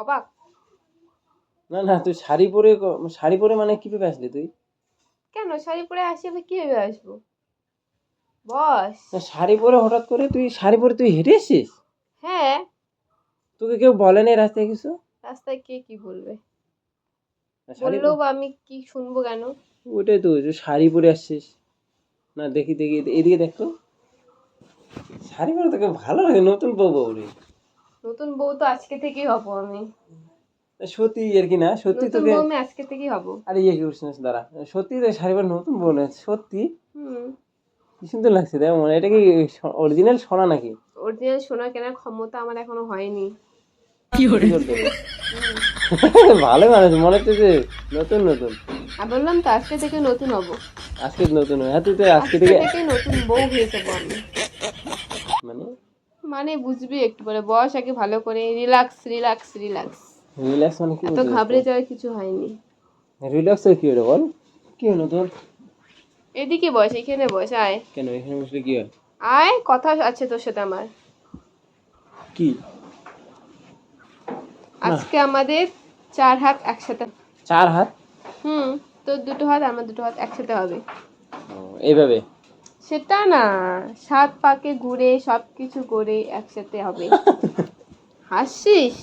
অবাক? না না, তুই শাড়ি পরে মানে কিভাবে আসলি তুই? কেন শাড়ি পরে আসি, আমি কিভাবে আসবো? বস। না, শাড়ি পরে হঠাৎ করে শাড়ি পরে তুই হেঁটে এসছিস? হ্যাঁ। তোকে কেউ বলেনি রাস্তায় কিছু? রাস্তায় কে কি বলবে? শাড়ি বললেও বা আমি কি শুনবো কেন? ওইটাই তো, যে শাড়ি পরে আসছিস। না দেখি দেখি, এদিকে দেখ তো। শাড়ি পরে তোকে ভালো লাগে, নতুন বউ বউ রে। নতুন বউ তো আজকে থেকেই হবো আমি। সত্যি আর কি? না সত্যি নতুন তোকে? বউ আমি আজকে থেকেই হবো। আরে ইয়ে কি করছিস দাঁড়া, সত্যি তো শাড়ি পরে নতুন বউ না? সত্যি? হুম। কি সুন্দর লাগছে দেখ, মানে এটা কি অরিজিনাল সোনা নাকি? অরিজিনাল সোনা কেনার ক্ষমতা আমার এখনো হয়নি। কি করতে হবে? ভালো মানুষ মনে হচ্ছে যে নতুন নতুন। আমি বললাম তো আজকে থেকে নতুন হবো। আজকে নতুন? হ্যাঁ, তুই তো আজকে আজকে থেকে থেকে নতুন বউ হয়ে যাবো আমি। মানে মানে বুঝবি একটু পরে, বস আগে ভালো করে। Relax relax relax. রিল্যাক্স মানে কি এত বলতে ঘাবড়ে যাওয়ার কিছু হয়নি। রিল্যাক্স কি হলো বল? কি হলো তোর? এদিকে বস, এখানে বস, আয়। কেন এখানে বসলে কি হয়? আয়, কথা আছে তোর সাথে আমার। কি? আজকে আমাদের 4 হাত একসাথে। 4 হাত? হুম। তোর 2টো হাত, আমার 2টো হাত একসাথে হবে। এইভাবে? সেটা না, 7 পাকে ঘুরে সবকিছু করে একসাথে হবে। হাসছিস?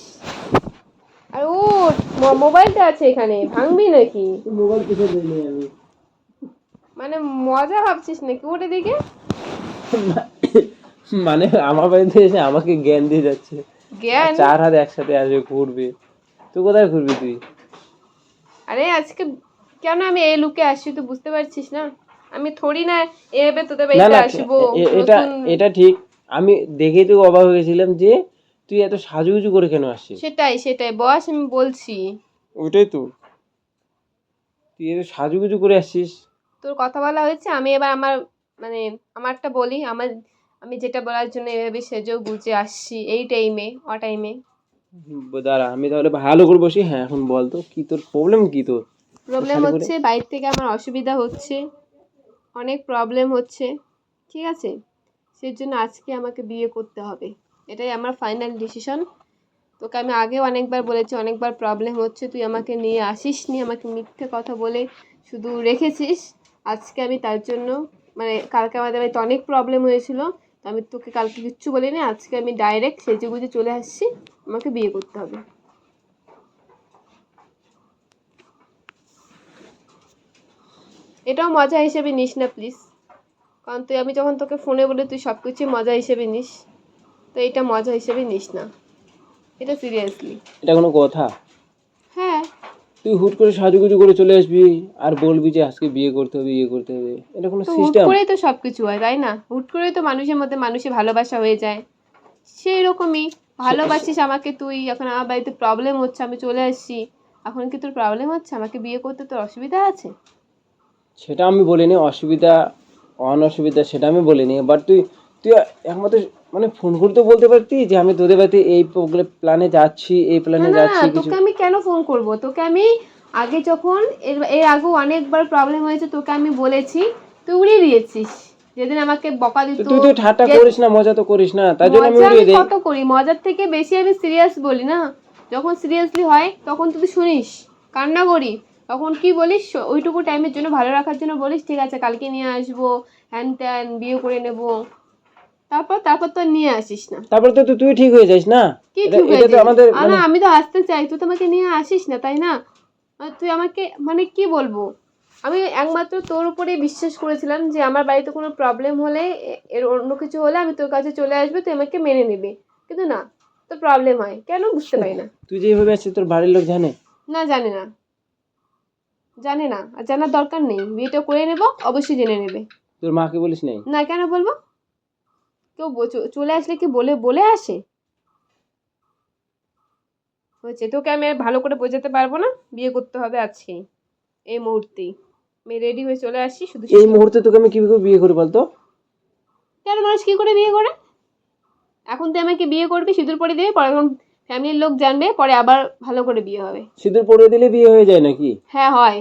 আর ও মোবাইলটা আছে এখানে, ভাঙবি নাকি? মোবাইল কিছু দিইনি আমি। মানে মজা ভাবছিস নাকি? ওটা দেখে। মানে আমার বাড়িতে এসে আমাকে জ্ঞান দিয়ে যাচ্ছে। জ্ঞান? 4 হাত একসাথে আসবে, ঘুরবে। তুই কোথায় ঘুরবি তুই? আরে আজকে কেন আমি এই লুকে আসছি তুই বুঝতে পারছিস না? আমি থোড়ি না এভাবে তোদের না বাড়িতে না, আসবো। এটা নতুন। এটা ঠিক। আমি দেখেই তো অবাক হয়ে গেছিলাম যে তুই এত সাজুগুজু করে কেন আসছিস। সেটাই সেটাই বস, আমি বলছি। ওইটাই তো, তুই এত সাজুগুজু করে আসছিস। তোর কথা বলা হয়েছে, আমি এবার আমার মানে আমারটা বলি। আমি যেটা বলার জন্য এভাবে সেজেও গুজে আসছি এই টাইমে অটাইমে। দাঁড়া, আমি তাহলে ভালো করে বসি। হ্যাঁ, এখন বল তো কি তোর প্রবলেম, কি তোর? প্রবলেম শাড়ি পরে হচ্ছে বাইরে থেকে আমার অসুবিধা হচ্ছে, অনেক প্রবলেম হচ্ছে। ঠিক আছে, সেই জন্য আজকে আমাকে বিয়ে করতে হবে। এটাই আমার ফাইনাল ডিসিশন। তোকে আমি আগেও অনেকবার বলেছি, অনেকবার প্রবলেম হচ্ছে, তুই আমাকে নিয়ে আসিস নি, আমাকে মিথ্যে কথা বলে শুধু রেখেছিস। আজকে আমি তার জন্য মানে কালকে আমাদের বাড়িতে অনেক প্রবলেম হয়েছিল, তো আমি তোকে কালকে কিচ্ছু বলিনি। আজকে আমি ডাইরেক্ট সেজে গুজে চলে আসছি, আমাকে বিয়ে করতে হবে। এটাও মজা হিসেবে নিস না প্লিজ, কারণ তুই আমি যখন তোকে ফোনে বলি তুই সব কিছুই মজা হিসেবে নিস, তো এটা মজা হিসেবে নিস না, এটা সিরিয়াসলি। এটা কোনো কথা? হ্যাঁ। তুই হুট করে সাজুগুজু করে চলে আসবি আর বলবি যে আজকে বিয়ে করতে হবে, বিয়ে করতে হবে? এটা কোনো তো হুট সিস্টেম? করেই তো সব কিছু হয়, তাই না? হুট করেই তো মানুষের মধ্যে মানুষের ভালোবাসা হয়ে যায়। সেই রকমই ভালোবাসিস আমাকে তুই, এখন আমার বাড়িতে প্রবলেম হচ্ছে, আমি চলে আসছি। এখন কি তোর প্রবলেম হচ্ছে? আমাকে বিয়ে করতে তোর অসুবিধা আছে? সেটা আমি বলিনি, অসুবিধা অসুবিধা সেটা আমি বলিনি। বাট তুই তুই একমাত্র মানে ফোন করে তো বলতে পারতি যে আমি তোদের বাড়িতে এই প্ল্যানে যাচ্ছি, এই না প্ল্যানে না না, যাচ্ছি কিছু। তোকে আমি কেন ফোন করব? তোকে আমি আগে যখন এর এর আগেও অনেকবার প্রবলেম হয়েছে তোকে আমি বলেছি, তুই উড়িয়ে দিয়েছিস। যেদিন আমাকে বকা তো দিত, তুই তো ঠাট্টা যে করিস না, মজা তো করিস না, তাই জন্য আমি মজা আমি উড়িয়ে দেই। কত করি, মজার থেকে বেশি আমি সিরিয়াস বলি না। যখন সিরিয়াসলি হয় তখন তুই শুনিস, কান্না করি। তখন কি বলিস? ওইটুকু টাইমের জন্য ভালো রাখার জন্য বলিস ঠিক আছে কালকে নিয়ে আসবো, হ্যান ত্যান বিয়ে করে নেব। তারপর তারপর তো নিয়ে আসিস না। তারপরে তো তুই ঠিক হয়ে যাস না? কি এটা ঠিক হয়ে এটা তো যাই? আমাদের না মানে আমি তো আসতে চাই, তুই তো আমাকে নিয়ে আসিস না, তাই না? আর তুই আমাকে মানে কি বলবো, আমি একমাত্র তোর উপরে বিশ্বাস করেছিলাম যে আমার বাড়িতে কোনো প্রবলেম হলে এর অন্য কিছু হলে আমি তোর কাছে চলে আসবো, তুই আমাকে মেনে নিবি। কিন্তু না, তোর প্রবলেম হয় কেন বুঝতে পারি না। তুই যেভাবে আছিস তোর বাড়ির লোক জানে? না জানে না, জানে না, আর জানার দরকার নেই। বিয়েটা করে নেব, অবশ্যই জেনে নেবে। তোর মাকে বলিস নাই? না, কেন বলবো? কেউ চলে আসলে কি বলে বলে আসে? হয়েছে, তোকে আমি আর ভালো করে বোঝাতে পারবো না। বিয়ে করতে হবে আজকেই, এই মুহূর্তেই। আমি রেডি হয়ে চলে আসছি, শুধু এই শুধু। মুহূর্তে তোকে আমি কিভাবে বিয়ে করি বলতো? কেন, মানুষ কি করে বিয়ে করে? এখন তুই আমাকে বিয়ে করবি, সিঁদুর পরে দিবি, পরে যখন ফ্যামিলির লোক জানবে পরে আবার ভালো করে বিয়ে হবে। সিঁদুর পরিয়ে দিলে বিয়ে হয়ে যায় নাকি? হ্যাঁ হয়।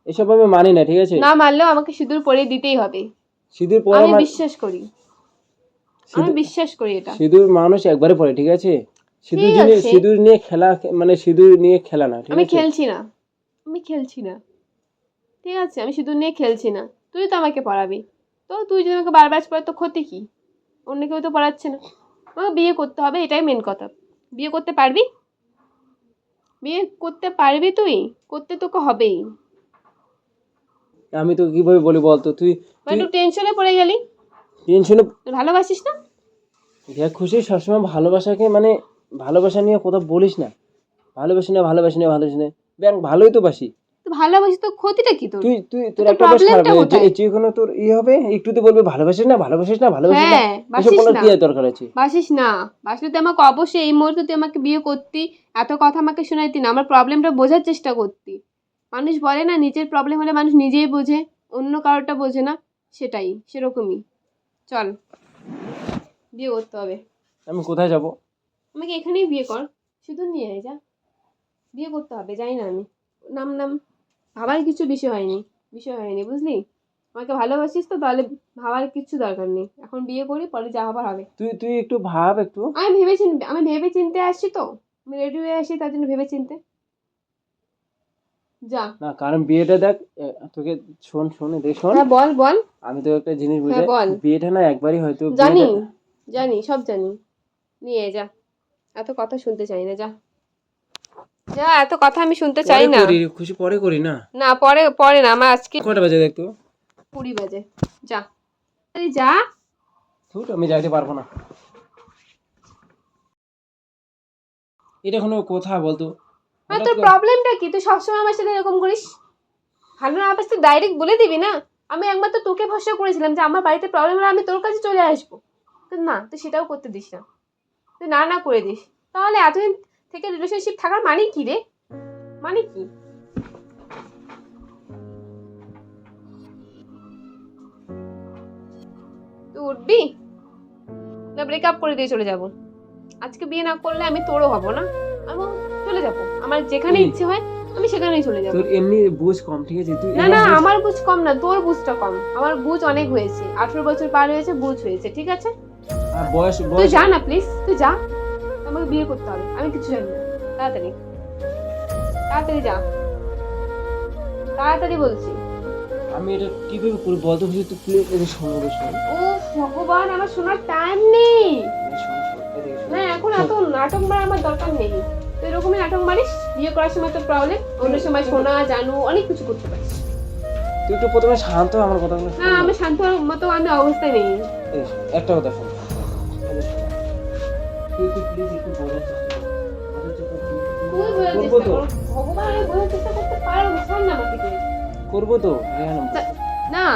এসব আমি মানি না, ঠিক আছে? না মানলেও আমাকে সিঁদুর পরিয়ে দিতেই হবে। সিঁদুর পরা আমি বিশ্বাস করি, আমি বিশ্বাস করি এটা। সিঁদুর মানুষ একবারে পরে, ঠিক আছে? সিঁদুর ঠিক নিয়ে আছে সিঁদুর নিয়ে খেলা, মানে সিঁদুর নিয়ে খেলা না, ঠিক আমি আছে? খেলছি না, আমি খেলছি না, ঠিক আছে, আমি সিঁদুর নিয়ে খেলছি না, তুই তো আমাকে পড়াবি, তো তুই যদি আমাকে বারবার পড়াস তো ক্ষতি কি? অন্য কেউ তো পড়াচ্ছে না, আমাকে বিয়ে করতে হবে, এটাই মেন কথা। বিয়ে করতে পারবি? বিয়ে করতে পারবি তুই? করতে তোকে হবেই। আমি তো কিভাবে বলি বলতো, তুই বা তুই একটু টেনশনে পড়ে গেলি, টেনশনে। তুই ভালোবাসিস না? দেখ খুশি, সবসময় ভালোবাসাকে মানে ভালোবাসা নিয়ে কথা বলিস না। ভালোবাসি না, ভালোবাসি না, ভালোবাসি না, ব্যাং ভালোই তো বাসি। তুই ভালোবাসিস তো ক্ষতিটা কি তোর? তুই তুই তোর তোর একটা বেশ খারাপ প্রবলেমটা যে কোথায়? যে কোনো তোর হবে একটুতে বলবে ভালোবাসিস না, ভালোবাসিস না, ভালোবাসিস না। হ্যাঁ, এসব বাসিস বলার না, কি আর দরকার আছে? বাসিস না, বাসলে তুই আমাকে অবশ্যই এই মুহূর্তে তুই আমাকে বিয়ে করতি, এত কথা আমাকে শোনাইতি না, আমার প্রবলেমটা বোঝার চেষ্টা করতি। মানুষ বলে না নিজের প্রবলেম হলে মানুষ নিজেই বোঝে, অন্য কারোরটা বোঝে না, সেটাই সেরকমই। চল, বিয়ে করতে হবে। আমি কোথায় যাব? আমাকে এখানেই বিয়ে কর, শুধু নিয়ে আয় যা, বিয়ে করতে হবে, জানি না আমি, নাম নাম ভাবার কিছু বিষয় হয়নি বুঝলি? আমাকে ভালোবাসিস তো তাহলে ভাবার কিচ্ছু দরকার নেই, এখন বিয়ে করি, পরে যা হবার হবে। তুই তুই একটু ভাব একটু। আমি ভেবে চিনতে আসছি তো, আমি রেডি হয়ে আসি তার জন্য ভেবে চিনতে। যা। না, কারণ বিয়েটা দেখ, তোকে শোন শোন এদিকে শোন। হ্যাঁ বল বল। আমি তো একটা জিনিস হ্যাঁ বুঝাই, বল। বিয়েটা না একবারই হয়তো জানি, বিয়েটা। জানি সব জানি, নিয়ে আয় যা, এত কথা শুনতে চাই না, যা, যা, এত কথা আমি শুনতে চাই পরে না। করি খুশি, পরে করি না। না পরে পরে না, আমার আজকে কটা বাজে দেখ তো? 20 বাজে, যা, আরে যা। ধুর, আমি যাইতে পারবো না। এটা কোনো কথা বলতো? আর হঠাৎ তোর করে প্রবলেমটা কি? তুই সবসময় আমার সাথে এরকম করিস, ভালো না বাসতে ডাইরেক্ট বলে দিবি না? আমি একবার তো তোকে ভরসা করেছিলাম যে আমার বাড়িতে প্রবলেম হলে আমি তোর কাছে চলে আসবো, কিন্তু না, তুই সেটাও করতে দিস না, তুই না না করে দিস। তাহলে এতদিন থেকে রিলেশনশিপ থাকার মানে কি রে? মানে কি? তুই উঠবি না ব্রেকআপ করে দিয়ে চলে যাব? আজকে বিয়ে না করলে আমি তোরও হব না, আমি চলে যাব, আমার যেখানে এই, ইচ্ছে হয় আমি সেখানেই চলে যাব। তোর এমনি বুঝ কম, ঠিক আছে? তুই না এমন না, বুঝ। আমার বুঝ কম না, তোর বুঝটা কম, আমার বুঝ অনেক হয়েছে, 18 বছর পার হয়েছে, বুঝ হয়েছে, ঠিক আছে? আর বয়স তুই বয়স যা না প্লিজ, তুই যা, আমাকে বিয়ে করতে হবে, আমি কিছু জানি না, তাড়াতাড়ি, তাড়াতাড়ি যা, তাড়াতাড়ি বলছি। আমি এটা কিভাবে করি বলতো খুশি? তুই প্লিজ এদিকে শোন, এদিকে শোন। ও ভগবান, আমার শোনার টাইম নেই। এদিকে শোন, শোন, এদিকে শোন। না এখন শোন, এত নাটক মারার আমার দরকার নেই, তুই এরকমই নাটক মারিস, বিয়ে করার সময় তোর প্রবলেম, অন্য সময় শোনা জানু অনেক কিছু করতে পারিস। তুই একটু প্রথমে শান্ত হ, আমার কথাগুলো শোন না না। আমি শান্ত হওয়ার মতো আমি অবস্থায় নেই। এই শোন, একটা কথা শোন। এদিকে শোন। তুই তুই প্লিজ একটু বোঝার চেষ্টা কর। বোঝার চেষ্টা কর। তুই বোঝার করবো চেষ্টা তো, কর, ভগবান আমি বোঝার চেষ্টা করতে পারবো, ছাড় না আমাকে তুই। করবো তো, হ্যাঁ না? না,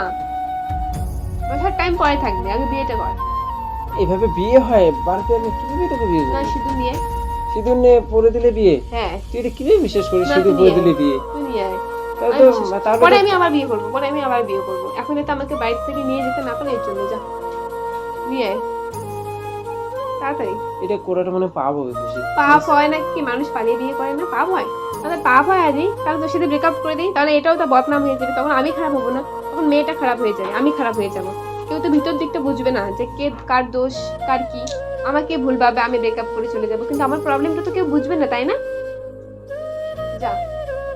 বোঝার টাইম পরে থাকবে, আগে বিয়েটা কর। এইভাবে বিয়ে হয় বাড়িতে? আমি কিভাবে তোকে বিয়ে না করবো? শুধু নিয়ে, সিঁদুর নিয়ে পরে দিলে বিয়ে? হ্যাঁ, তুই এটা কিভাবে বিশ্বাস করিস না সিঁদুর তুই পরে নিয়ে দিলে আয়, বিয়ে? তুই নিয়ে আয়, তাহলে আমি তো বিশ্বাস, তাহলে পরে তো আমি আবার বিয়ে করবো, পরে আমি আবার বিয়ে করবো, এখন তো আমাকে বাড়ি থেকে নিয়ে যেতে না পারলে এর জন্য, যা নিয়ে আয় তাড়াতাড়ি। এটা করাটা মানে পাপ হবে খুশি। পাপ হয় না কি? মানুষ পালিয়ে বিয়ে করে না, পাপ হয়? তাহলে পাপ হয় আজই, তাহলে তোর সাথে ব্রেকআপ করে দিই, তাহলে এটাও তো বদনাম হয়ে যাবে, তখন আমি খারাপ হবো না, তখন মেয়েটা খারাপ হয়ে যাবে, আমি খারাপ হয়ে যাবো, কেউ তো ভিতর দিকটা বুঝবে না যে কে কার দোষ, কার কি, আমাকে ভুল ভাবে আমি ব্রেকআপ করে চলে যাবো, কিন্তু আমার প্রবলেমটা তো কেউ বুঝবে না, তাই না? যা,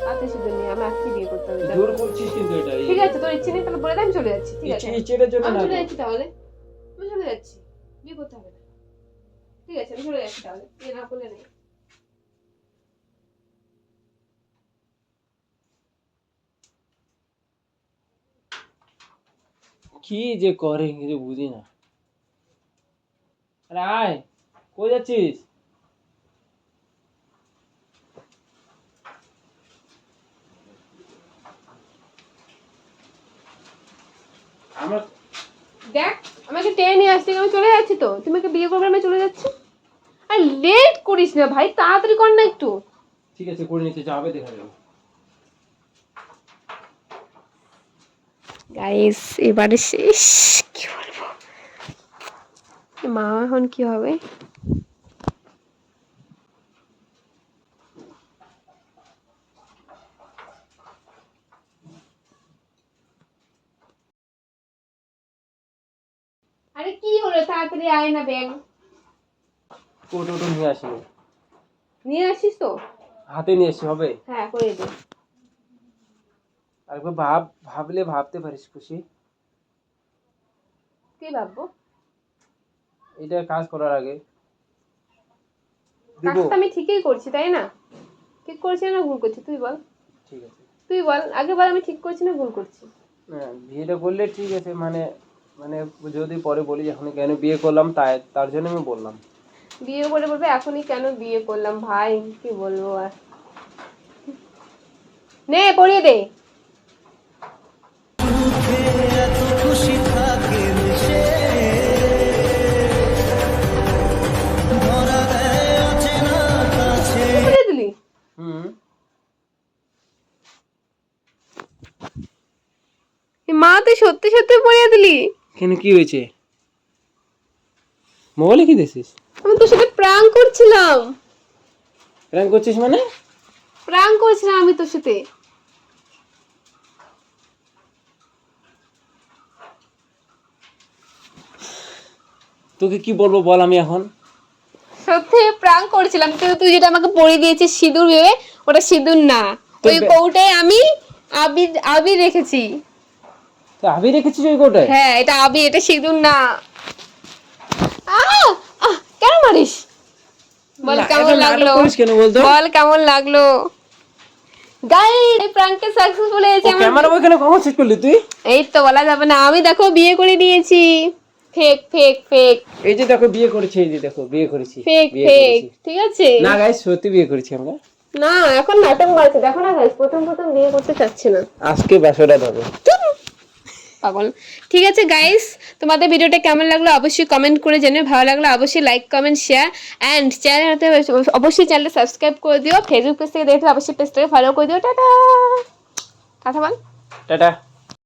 তাতে শুধু নিয়ে আমি আজকে বিয়ে করতে হবে, যা। জোর করছিস কিন্তু এটা। ঠিক আছে, তোর ইচ্ছে নেই তাহলে বলে দে, আমি চলে যাচ্ছি, ঠিক আছে? ইচ্ছেটার জন্য আমি না চলে তো। যাচ্ছি তাহলে, আমি চলে যাচ্ছি, বিয়ে করতে হবে না, ঠিক আছে আমি চলে যাচ্ছি তাহলে, বিয়ে না করলে নেই। কি যে করে কিছু বুঝি না। আরে আয়, কই যাচ্ছিস? আমার দেখ, আমাকে টেনে নিয়ে আসতে, আমি চলে যাচ্ছি তো, তুমি আমাকে বিয়ে করবে, আমি চলে যাচ্ছি। আর লেট করিস না ভাই, তাড়াতাড়ি কর না একটু। ঠিক আছে, করে নিতে যাবে, দেখা যাবে। গাইস এবারে শেষ, কি বলবো, মা এখন কি হবে? আরে কি হলো, তাড়াতাড়ি আয় না ব্যাগ। কোটো নিয়ে আসি। নিয়ে আসিস তো? হাতে নিয়ে এসে হবে? হ্যাঁ করে দে। আরেকবার ভাবলে ভাবতে পারিস খুশি। কি ভাববো? এটা কাজ করার আগে দিব। কাজটা আমি ঠিকই করছি তাই না? ঠিক করছি না ভুল করছি তুই বল। ঠিক আছে, তুই বল আগে বল, আমি ঠিক করছি না ভুল করছি? হ্যাঁ বিয়েটা করলে ঠিক আছে, মানে মানে যদি পরে বলি এখন কেন বিয়ে করলাম তার জন্য আমি বললাম। বিয়ে করে বলবে এখনই কেন বিয়ে করলাম ভাই, কি বলবো আর। নে পড়িয়ে দে। পড়িয়ে দিলি? মা তুই সত্যি সত্যি পড়িয়ে দিলি? কেন কি হয়েছে? মোবাইলে কি দেখছিস? আমি তোর সাথে প্র্যাঙ্ক করছিলাম। প্র্যাঙ্ক করছিস মানে? প্র্যাঙ্ক করছিলাম আমি তোর সাথে। তোকে কি বলবো বল আমি এখন? সত্যি প্র্যাঙ্ক করছিলাম, কিন্তু তুই যেটা আমাকে পরিয়ে দিয়েছিস সিঁদুর ভেবে, ওটা সিঁদুর না। ওই কৌটায় আমি আবির আবির রেখেছি। তো আবি রেখেছিস ওই কোটায়? হ্যাঁ এটা আবির, এটা সিঁদুর না। আহ আহ, কেন মারিস? বল কেমন লাগলো? কেন বলতো? বল কেমন লাগলো? গাইস এই প্র্যাঙ্কটা সাকসেসফুল হয়েছে আমার। ক্যামেরা ওখানে কখন সেট করলি তুই? এই তো বলা যাবে না, আমি দেখো বিয়ে করে দিয়েছি। ফেক ফেক ফেক এই যে দেখো বিয়ে করেছি, এই যে দেখো বিয়ে করেছি, ফেক বিয়ে ফেক, করেছি। ঠিক আছে? না গাইস সত্যি বিয়ে করেছি আমরা। না এখন নাটক মারছে, দেখো না গাইস, প্রথম প্রথম বিয়ে করতে চাচ্ছে না। আজকে বাসরাত হবে। পাগল। ঠিক আছে গাইস, তোমাদের ভিডিওটা কেমন লাগলো অবশ্যই কমেন্ট করে জানিও, ভালো লাগলো অবশ্যই লাইক কমেন্ট শেয়ার অ্যান্ড চ্যানেলটাতে অবশ্যই চ্যানেলটা সাবস্ক্রাইব করে দিও। ফেসবুক পেজ থেকে দেখলে অবশ্যই পেজটাকে ফলো করে দিও। টাটা, কথা বল। টাটা।